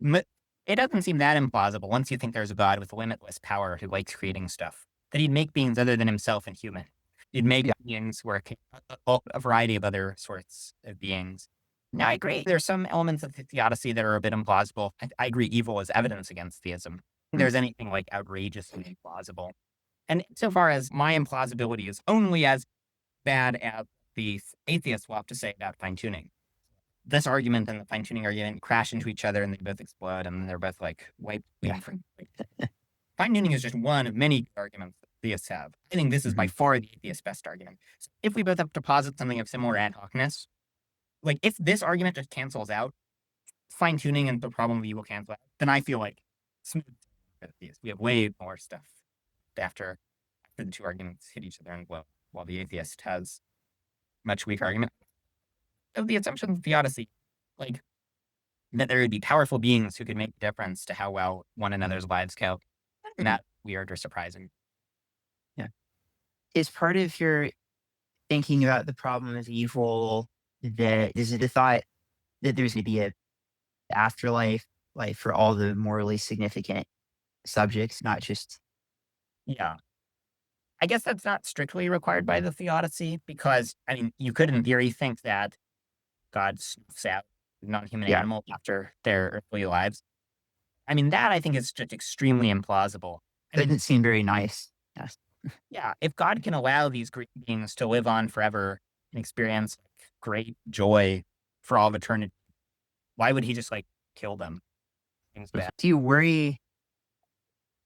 It doesn't seem that implausible once you think there's a God with limitless power who likes creating stuff, that he'd make beings other than himself and human. He'd make beings where a variety of other sorts of beings. Now, I agree. There's some elements of the theodicy that are a bit implausible. I agree evil is evidence against theism. If there's anything like outrageously implausible. And so far as my implausibility is only as bad as the atheists will have to say about fine-tuning. This argument and the fine-tuning argument crash into each other and they both explode and they're both like wiped. Fine-tuning is just one of many arguments that theists have. I think this is by far the atheist's best argument. So if we both have to posit something of similar ad hocness, like if this argument just cancels out, fine-tuning and the problem of evil cancel out, then I feel like smooth. We have way more stuff after the two arguments hit each other and blow, while the atheist has much weaker argument. So the assumption of theodicy, like that there would be powerful beings who could make a difference to how well one another's lives go, not weird or surprising. Yeah. Is part of your thinking about the problem of evil that is it the thought that there's going to be a afterlife, like for all the morally significant subjects, not just. Yeah. I guess that's not strictly required by the theodicy because, I mean, you could in theory think that God snuffs out non-human animals after their earthly lives. I mean, that I think is just extremely implausible. It didn't seem very nice. Yes. Yeah, if God can allow these great beings to live on forever and experience great joy for all of eternity, why would he just kill them? Things bad. Do you worry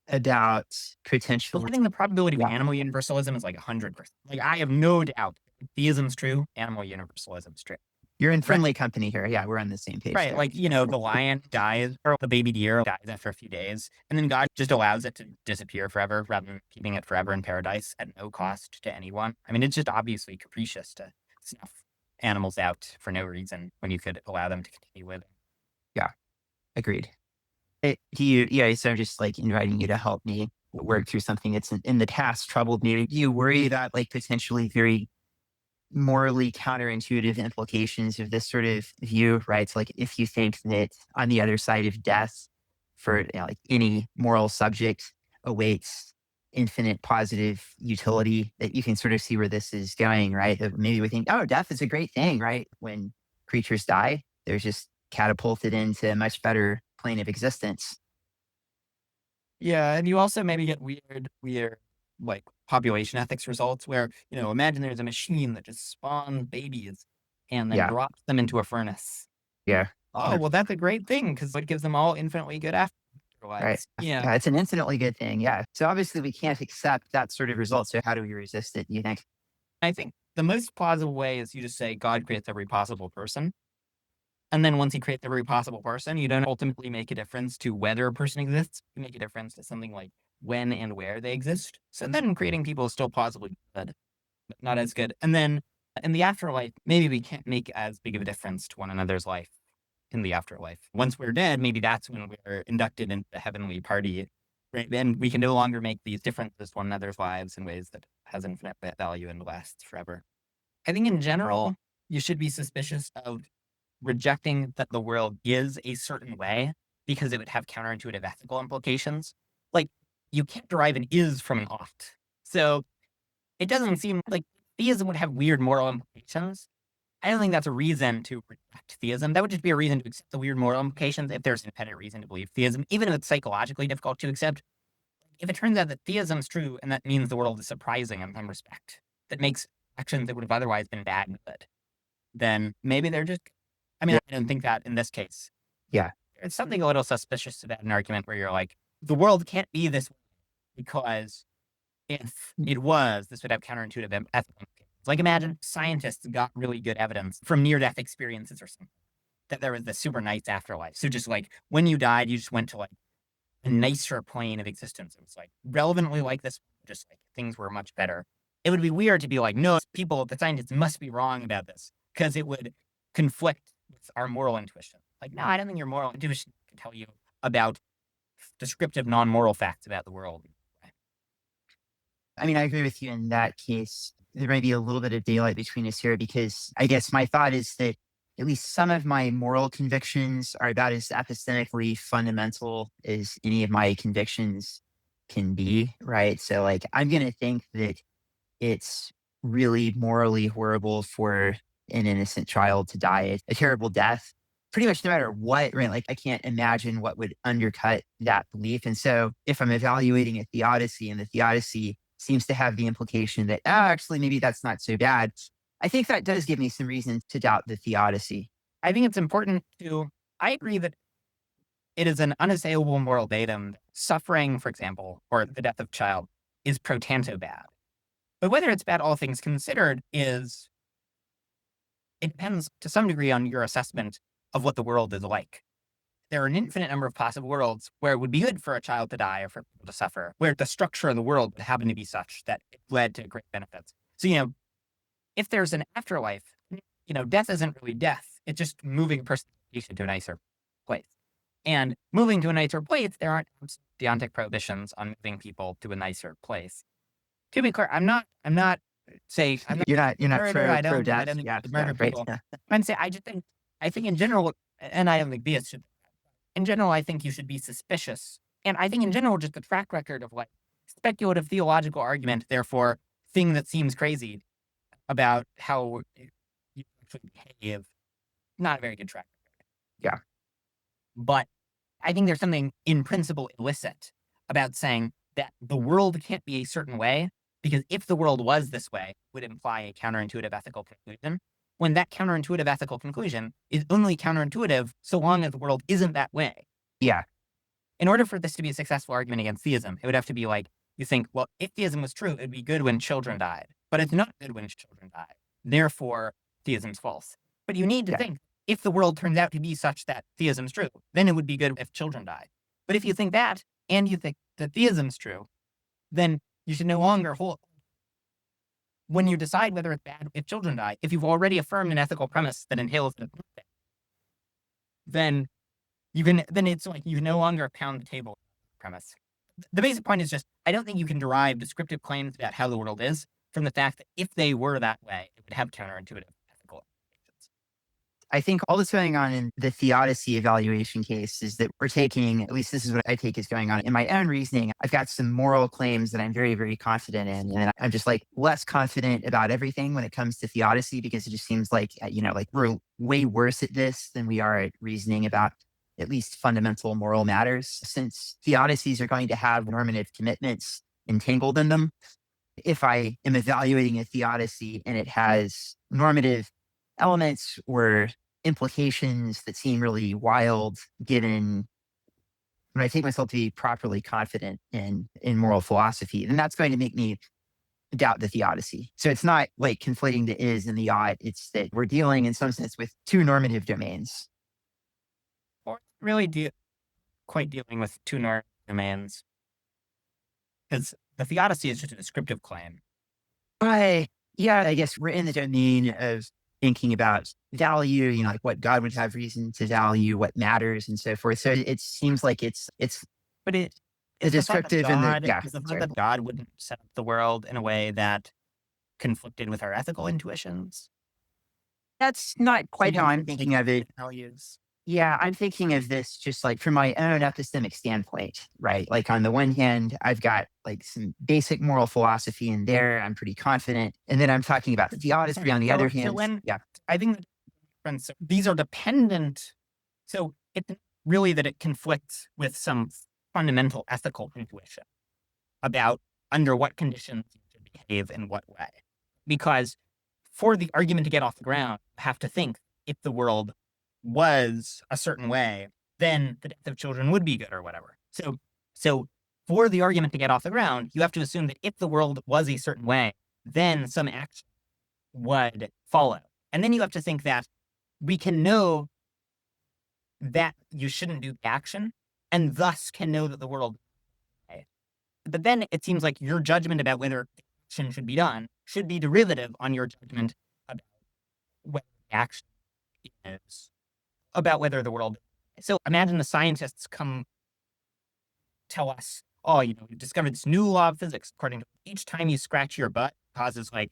about So potential? I think the probability of animal universalism is 100%. I have no doubt theism's true, animal universalism's true. You're in friendly company here. Yeah, we're on the same page. Right. The lion dies or the baby deer dies after a few days, and then God just allows it to disappear forever rather than keeping it forever in paradise at no cost to anyone. I mean, it's just obviously capricious to snuff animals out for no reason when you could allow them to continue living. Yeah, agreed. So I'm just inviting you to help me work through something that's in the past troubled me. Do you worry about potentially very morally counterintuitive implications of this sort of view, right? So if you think that on the other side of death, for any moral subject awaits infinite positive utility, that you can sort of see where this is going, right? That maybe we think, oh, death is a great thing, right? When creatures die, they're just catapulted into a much better plane of existence. Yeah, and you also maybe get weird population ethics results where, imagine there's a machine that just spawns babies and then Yeah. drops them into a furnace. Yeah. Oh, well, that's a great thing because it gives them all infinitely good afterlives. Right. Yeah, it's an infinitely good thing. Yeah. So obviously we can't accept that sort of result. So how do we resist it, you think? I think the most plausible way is you just say God creates every possible person. And then once he creates every possible person, you don't ultimately make a difference to whether a person exists. You make a difference to something like when and where they exist. So then creating people is still plausibly good, but not as good. And then in the afterlife, maybe we can't make as big of a difference to one another's life in the afterlife. Once we're dead, maybe that's when we're inducted into the heavenly party. Right? Then we can no longer make these differences to one another's lives in ways that has infinite value and lasts forever. I think in general, you should be suspicious of rejecting that the world is a certain way because it would have counterintuitive ethical implications. You can't derive an is from an ought. So it doesn't seem like theism would have weird moral implications. I don't think that's a reason to reject theism. That would just be a reason to accept the weird moral implications if there's an independent reason to believe theism, even if it's psychologically difficult to accept. If it turns out that theism's true and that means the world is surprising in some respect, that makes actions that would have otherwise been bad good, then maybe they're just, I don't think that in this case. Yeah. There's something a little suspicious about an argument where you're like, the world can't be this way because if it was, this would have counterintuitive ethical implications. Imagine scientists got really good evidence from near-death experiences or something that there was this super nice afterlife. So just when you died, you just went to a nicer plane of existence. It was relevantly like this, just things were much better. It would be weird to be no, the scientists must be wrong about this because it would conflict with our moral intuition. No, I don't think your moral intuition can tell you about descriptive non-moral facts about the world. I agree with you in that case. There might be a little bit of daylight between us here because I guess my thought is that at least some of my moral convictions are about as epistemically fundamental as any of my convictions can be, right? So I'm going to think that it's really morally horrible for an innocent child to die a terrible death, pretty much no matter what, right? I can't imagine what would undercut that belief. And so if I'm evaluating a theodicy and the theodicy seems to have the implication that, actually, maybe that's not so bad, I think that does give me some reason to doubt the theodicy. I think it's important I agree that it is an unassailable moral datum that suffering, for example, or the death of a child is pro tanto bad. But whether it's bad, all things considered, it depends to some degree on your assessment of what the world is like. There are an infinite number of possible worlds where it would be good for a child to die or for people to suffer, where the structure of the world would happen to be such that it led to great benefits. So, if there's an afterlife, death isn't really death. It's just moving a person to a nicer place. And moving to a nicer place, there aren't deontic prohibitions on moving people to a nicer place. To be clear, I'm not saying you're not pro death. I don't think murder people. Yeah. I'm saying I think in general, and I don't think theists should. In general, I think you should be suspicious, and I think in general, just the track record of speculative theological argument, therefore, thing that seems crazy about how you actually behave, not a very good track record. Yeah, but I think there's something in principle illicit about saying that the world can't be a certain way because if the world was this way, would imply a counterintuitive ethical conclusion, when that counterintuitive ethical conclusion is only counterintuitive so long as the world isn't that way. Yeah. In order for this to be a successful argument against theism, it would have to be like, you think, well, if theism was true, it'd be good when children died. But it's not good when children die. Therefore, theism's false. But you need to think, if the world turns out to be such that theism's true, then it would be good if children died. But if you think that, and you think that theism's true, then you should no longer hold. When you decide whether it's bad if children die, if you've already affirmed an ethical premise that entails that, then it's like you no longer pound the table premise. The basic point is just, I don't think you can derive descriptive claims about how the world is from the fact that if they were that way, it would have counterintuitive ethical implications. I think all that's going on in the theodicy evaluation case is that we're taking, at least this is what I take is going on in my own reasoning. I've got some moral claims that I'm very, very confident in. And I'm just like less confident about everything when it comes to theodicy, because it just seems like, like we're way worse at this than we are at reasoning about at least fundamental moral matters, since theodicies are going to have normative commitments entangled in them. If I am evaluating a theodicy and it has normative elements or implications that seem really wild, given when I take myself to be properly confident in moral philosophy, then that's going to make me doubt the theodicy. So it's not like conflating the is and the ought. It's that we're dealing in some sense with two normative domains. Or really quite dealing with two normative domains. Because the theodicy is just a descriptive claim. Right. Yeah, I guess we're in the domain of thinking about value, like what God would have reason to value, what matters, and so forth. So it seems like it's but it's descriptive in the is the thought that God wouldn't set up the world in a way that conflicted with our ethical intuitions. That's not quite how I'm thinking of it. Values. Yeah, I'm thinking of this just like from my own epistemic standpoint, right? Like on the one hand, I've got like some basic moral philosophy in there. I'm pretty confident. And then I'm talking about the theodicy on the other hand. I think that these are dependent. So it's really that it conflicts with some fundamental ethical intuition about under what conditions you should behave in what way. Because for the argument to get off the ground, you have to think if the world was a certain way, then the death of children would be good or whatever. So for the argument to get off the ground, you have to assume that if the world was a certain way, then some action would follow. And then you have to think that we can know that you shouldn't do the action and thus can know that the world is okay. But then it seems like your judgment about whether action should be done should be derivative on your judgment about whether the action is about whether the world. So imagine the scientists come tell us, we discovered this new law of physics, according to each time you scratch your butt causes like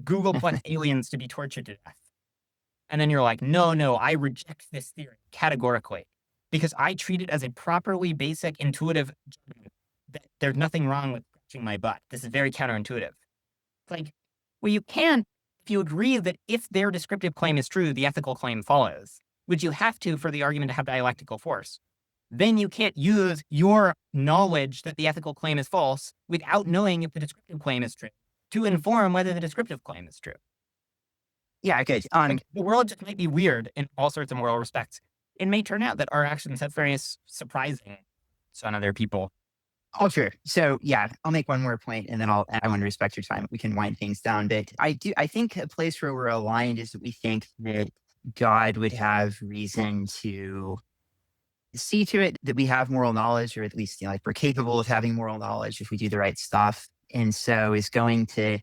Google plus aliens to be tortured to death. And then you're like, no, I reject this theory categorically because I treat it as a properly basic intuitive judgment that there's nothing wrong with scratching my butt. This is very counterintuitive. It's like, well, you can, if you agree that if their descriptive claim is true, the ethical claim follows, which you have to for the argument to have dialectical force. Then you can't use your knowledge that the ethical claim is false without knowing if the descriptive claim is true to inform whether the descriptive claim is true. Yeah, good. The world just might be weird in all sorts of moral respects. It may turn out that our actions have various surprising on other people. Oh, sure. So yeah, I'll make one more point and then I want to respect your time. We can wind things down. But I think a place where we're aligned is that we think that God would have reason to see to it that we have moral knowledge, or at least like we're capable of having moral knowledge if we do the right stuff. And so is going to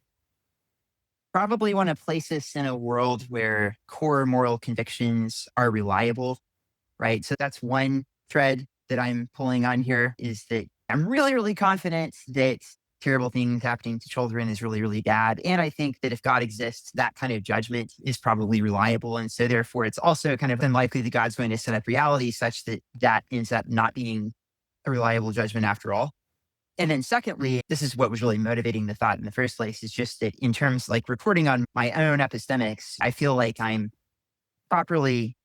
probably want to place us in a world where core moral convictions are reliable, right? So that's one thread that I'm pulling on here, is that I'm really, really confident that terrible things happening to children is really, really bad. And I think that if God exists, that kind of judgment is probably reliable. And so therefore, it's also kind of unlikely that God's going to set up reality such that that ends up not being a reliable judgment after all. And then secondly, this is what was really motivating the thought in the first place, is just that in terms like reporting on my own epistemics, I feel like I'm properly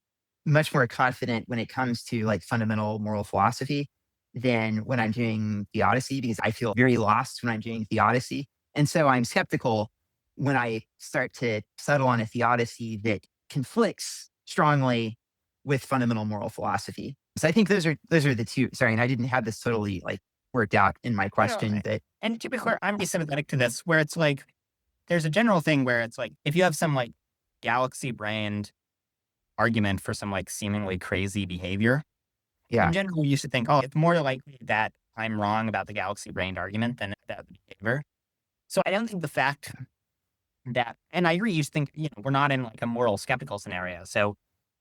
much more confident when it comes to like fundamental moral philosophy than when I'm doing theodicy, because I feel very lost when I'm doing theodicy. And so I'm skeptical when I start to settle on a theodicy that conflicts strongly with fundamental moral philosophy. So I think those are the two. Sorry, and I didn't have this totally like worked out in my No, no, question, but and to be clear, I'm pretty sympathetic to this, where it's like, there's a general thing where it's like, if you have some like galaxy-brained argument for some like seemingly crazy behavior, yeah, in general, you should think, oh, it's more likely that I'm wrong about the galaxy-brained argument than about the behavior. So I don't think the fact that, and I agree, you should think, we're not in like a moral skeptical scenario. So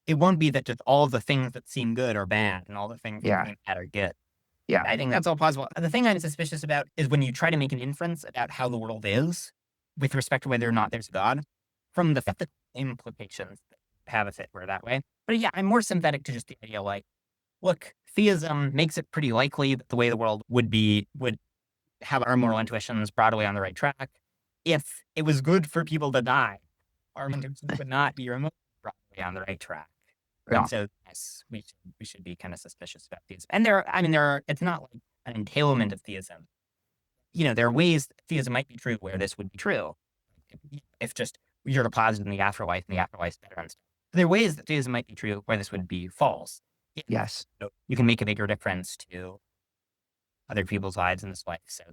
it won't be that just all of the things that seem good are bad and all the things that yeah, seem bad are good. yeah, I think that's all possible. The thing I'm suspicious about is when you try to make an inference about how the world is with respect to whether or not there's a God from the ethical implications that have if it were that way. But yeah, I'm more sympathetic to just the idea like, look, theism makes it pretty likely that the way the world would have our moral intuitions broadly on the right track. If it was good for people to die, our intuitions would not be remotely broadly on the right track. yeah, And so, yes, we should be kind of suspicious about theism. And it's not like an entailment of theism. There are ways that theism might be true where this would be true. If just you're to posit in the afterlife and the afterlife's better and stuff. There are ways that theism might be true where this would be false. yes, You can make a bigger difference to other people's lives in this life. So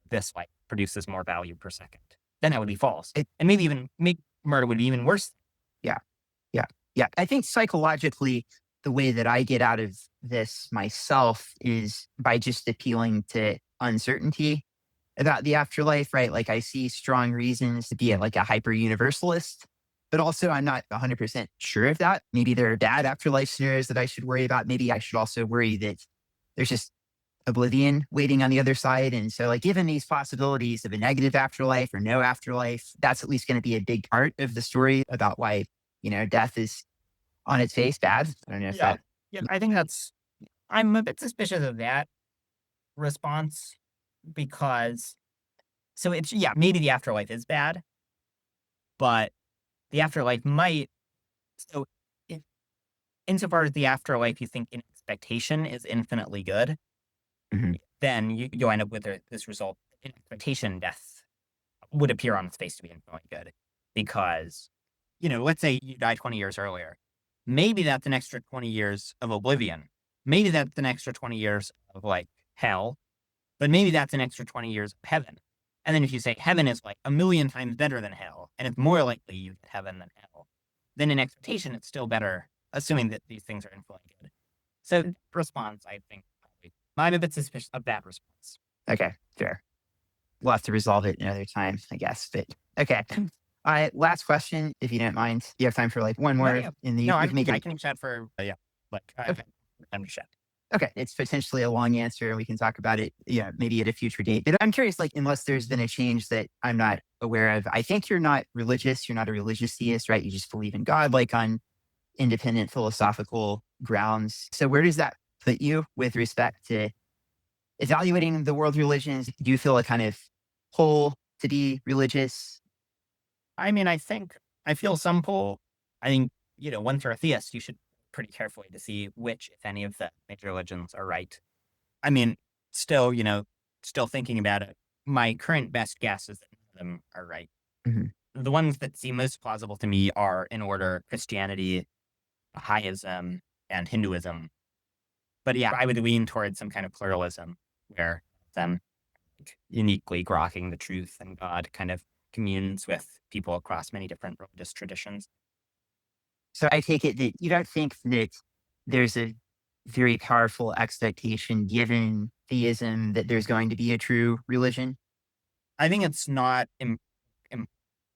this life produces more value per second. Then that would be false. And maybe even murder would be even worse. yeah, yeah, yeah. I think psychologically, the way that I get out of this myself is by just appealing to uncertainty about the afterlife, right? Like I see strong reasons to be like a hyper universalist, but also I'm not 100% sure of that. Maybe there are bad afterlife scenarios that I should worry about. Maybe I should also worry that there's just oblivion waiting on the other side. And so like given these possibilities of a negative afterlife or no afterlife, that's at least going to be a big part of the story about why, death is on its face bad. I don't know if that. Yeah, I think I'm a bit suspicious of that response because, so it's, maybe the afterlife is bad, but the afterlife might, so if, insofar as the afterlife you think in expectation is infinitely good, Mhm. then you end up with this result. In expectation, death would appear on its face to be infinitely good because, let's say you die 20 years earlier. Maybe that's an extra 20 years of oblivion. Maybe that's an extra 20 years of like hell, but maybe that's an extra 20 years of heaven. And then if you say heaven is like a million times better than hell, and it's more likely you get heaven than hell, then in expectation, it's still better, assuming that these things are infinitely good. So response, I think, I'm a bit suspicious of that response. Okay, fair. We'll have to resolve it another time, I guess. But okay. Last question, if you don't mind. You have time for like one more in the. No, I can chat for I'm to chat. Okay, it's potentially a long answer, and we can talk about it, maybe at a future date. But I'm curious, like, unless there's been a change that I'm not aware of, I think you're not religious. You're not a religious theist, right? You just believe in God, like on independent philosophical grounds. So where does that put you with respect to evaluating the world religions? Do you feel a kind of pull to be religious? I mean, I feel some pull. I think, once you're a theist, you should pretty carefully to see which, if any, of the major religions are right. I mean, still thinking about it, my current best guess is that none of them are right. Mm-hmm. The ones that seem most plausible to me are, in order, Christianity, Bahaism, and Hinduism. But yeah, I would lean towards some kind of pluralism where them uniquely grokking the truth and God kind of communes with people across many different religious traditions. So I take it that you don't think that there's a very powerful expectation given theism that there's going to be a true religion? I think it's not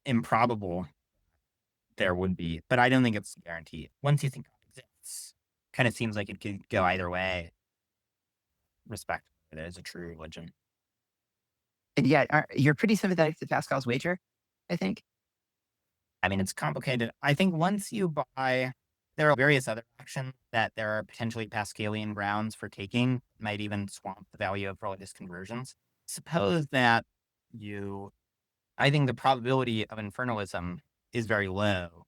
improbable there would be, but I don't think it's guaranteed. Once you think God exists, kind of seems like it could go either way. Respect that is a true religion. And yet, you're pretty sympathetic to Pascal's wager, I think. I mean, it's complicated. I think once you buy, there are various other actions that there are potentially Pascalian grounds for taking, might even swamp the value of religious conversions. Suppose that I think the probability of infernalism is very low.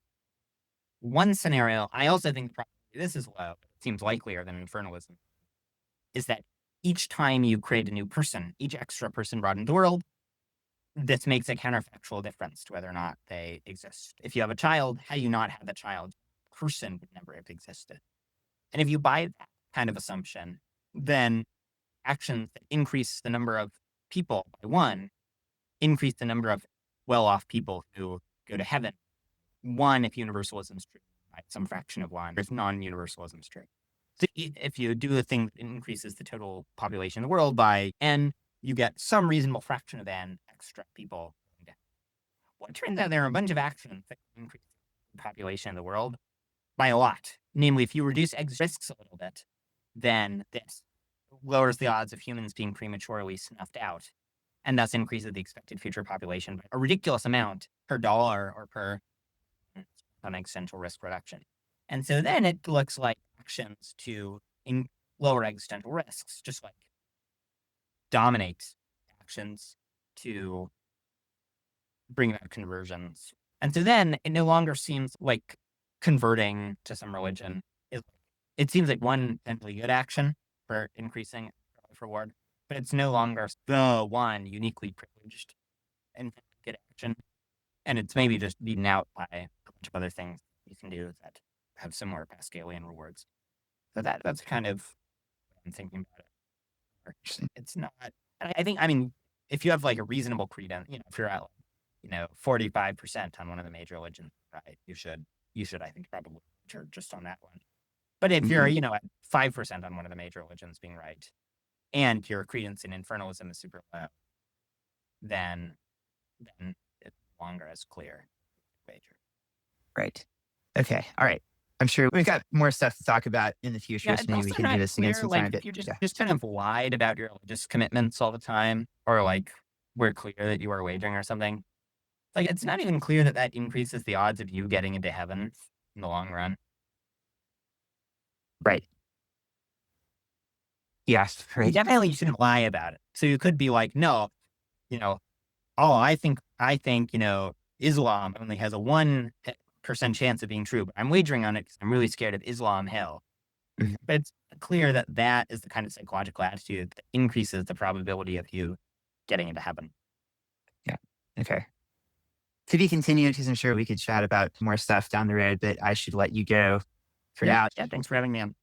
One scenario, I also think this is low, it seems likelier than infernalism, is that each time you create a new person, each extra person brought into the world, this makes a counterfactual difference to whether or not they exist. If you have a child, had you not had the child, person would never have existed. And if you buy that kind of assumption, then actions that increase the number of people by one increase the number of well-off people who go to heaven. One, if universalism is true, by some fraction of one, if non-universalism is true. So if you do the thing that increases the total population of the world by n, you get some reasonable fraction of n extra people. Well, it turns out there are a bunch of actions that increase the population of the world by a lot. Namely, if you reduce risks a little bit, then this lowers the odds of humans being prematurely snuffed out, and thus increases the expected future population by a ridiculous amount per dollar or per an existential risk reduction. And so then it looks like actions to lower existential risks, just like dominate actions to bring about conversions. And so then it no longer seems like converting to some religion is, it seems like one potentially good action for increasing reward, but it's no longer the one uniquely privileged and good action. And it's maybe just beaten out by a bunch of other things you can do that have similar Pascalian rewards. So that's kind of what I'm thinking about it. It's not, I think, I mean, if you have like a reasonable credence, if you're at, 45% on one of the major religions, right, you should, I think, probably just on that one. But if you're, at 5% on one of the major religions being right, and your credence in infernalism is super low, then it's no longer as clear. Right. Okay. All right. I'm sure we've got more stuff to talk about in the future, so maybe we can do this again sometime. If you just kind of lied about your religious commitments all the time, or like were clear that you were wagering or something, like it's not even clear that increases the odds of you getting into heaven in the long run. Right. Yes. Right. You definitely shouldn't lie about it. So you could be like, no, I think, Islam only has a 1% chance of being true, but I'm wagering on it because I'm really scared of Islam hell. Mhm. But it's clear that is the kind of psychological attitude that increases the probability of you getting into heaven. Yeah. Okay. To be continued, because I'm sure we could chat about more stuff down the road, but I should let you go for now. Yeah, thanks for having me on.